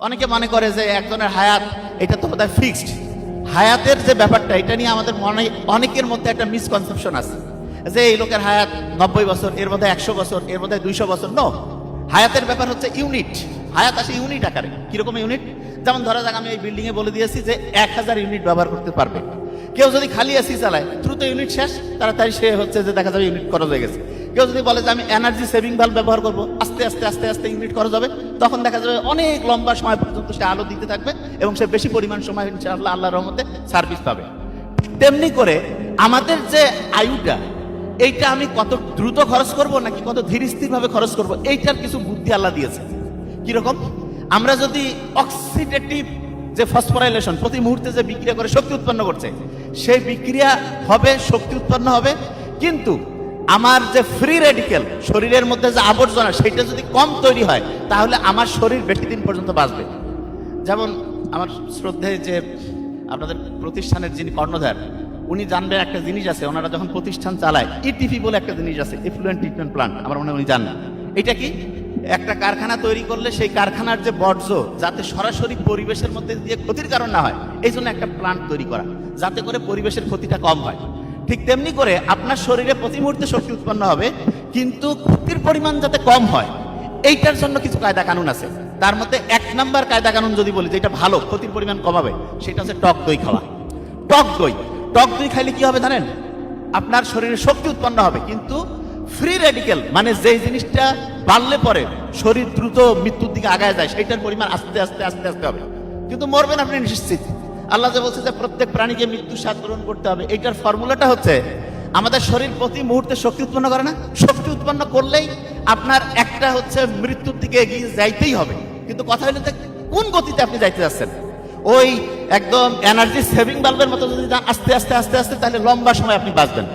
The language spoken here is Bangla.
অনেকে মনে করে যে একজনের হায়াত এটা তো বোধহয় ফিক্সড। হায়াতের যে ব্যাপারটা এটা নিয়ে আমাদের মনে অনেকের মধ্যে একটা মিসকনসেপশন আছে যে এই লোকের হায়াত 90 বছর, এর বোধহয় 100 বছর, এর বোধহয় 200 বছর। নো, হায়াতের ব্যাপার হচ্ছে ইউনিট। হায়াত আসে ইউনিট আকারে। কিরকম ইউনিট? যেমন ধরা যাক আমি এই বিল্ডিং এ বলে দিয়েছি যে 1000 ইউনিট ব্যবহার করতে পারবে। কেউ যদি খালি এসি চালায়, দ্রুত ইউনিট শেষ, তাড়াতাড়ি সে হচ্ছে যে দেখা যাবে ইউনিট খরচ হয়ে গেছে। কেউ যদি বলে যে আমি এনার্জি সেভিং বাল্ব ব্যবহার করবো, আস্তে আস্তে আস্তে আস্তে ইউনিট খরচ হবে, তখন দেখা যাবে অনেক লম্বা সময় পর্যন্ত সে আলো দিতে থাকবে এবং সে বেশি পরিমাণ সময় ইনশাআল্লাহ আল্লাহর রহমতে সার্ভিস পাবে। তেমনি করে আমাদের যে আয়ুটা, এইটা আমি কত দ্রুত খরচ করব নাকি কত ধীর স্থির ভাবে খরচ করব, এইটার কিছু বুদ্ধি আল্লাহ দিয়েছে। কিরকম? আমরা যদি অক্সিডেটিভ যে ফসফোরাইলেশন প্রতি মুহূর্তে যে বিক্রিয়া করে শক্তি উৎপন্ন করছে, সেই বিক্রিয়া হবে, শক্তি উৎপন্ন হবে, কিন্তু আমার যে ফ্রি রেডিক্যাল শরীরের মধ্যে যে আবর্জনা সেটা যদি কম তৈরি হয় তাহলে আমার শরীর বেশি দিন পর্যন্ত বাঁচবে। যেমন আমার শ্রদ্ধেয় যে আপনাদের প্রতিষ্ঠানের যিনি কর্ণধার, উনি জানবেন একটা জিনিস আছে, ওনারা যখন প্রতিষ্ঠান চালায় ইটিপি বলে একটা জিনিস আছে, ইফ্লুয়েন্ট ট্রিটমেন্ট প্লান্ট, আমার মনে হয় উনি জানেন। এটা কি? একটা কারখানা তৈরি করলে সেই কারখানার যে বর্জ্য যাতে সরাসরি পরিবেশের মধ্যে দিয়ে ক্ষতির কারণ না হয়, এই জন্য একটা প্লান্ট তৈরি করা, যাতে করে পরিবেশের ক্ষতিটা কম হয়। ঠিক তেমনি করে আপনার শরীরে প্রতি মুহূর্তে শক্তি উৎপন্ন হবে, কিন্তু ক্ষতির পরিমাণ যাতে কম হয়, এইটার জন্য কিছু কায়দা কানুন আছে। তার মধ্যে 1 নাম্বার কায়দা কানুন যদি বলি যেটা ভালো, ক্ষতির পরিমাণ কমাবে, সেটা হচ্ছে টক দই খাওয়া। টক দই, টক দই খাইলে কি হবে জানেন? আপনার শরীরে শক্তি উৎপন্ন হবে, কিন্তু ফ্রি রেডিক্যাল মানে যেই জিনিসটা বাড়লে পরে শরীর দ্রুত মৃত্যুর দিকে আগায় যায়, সেইটার পরিমাণ আস্তে আস্তে আস্তে আস্তে হবে, কিন্তু মরবেন আপনি নিশ্চিত। আল্লাহ যে বলছে যে প্রত্যেক প্রাণীকে মৃত্যুর স্বাদ গ্রহণ করতে হবে, এইটার ফর্মুলাটা হচ্ছে আমাদের শরীর প্রতি মুহূর্তে শক্তি উৎপন্ন করে না? শক্তি উৎপন্ন করলেই আপনার একটা হচ্ছে মৃত্যুর দিকে এগিয়ে যাইতেই হবে, কিন্তু কথা হলো যে কোন গতিতে আপনি যাইতে যাচ্ছেন। ওই একদম এনার্জি সেভিং বাল্বের মতো যদি যান আস্তে আস্তে আস্তে আস্তে, তাহলে লম্বা সময় আপনি বাঁচবেন।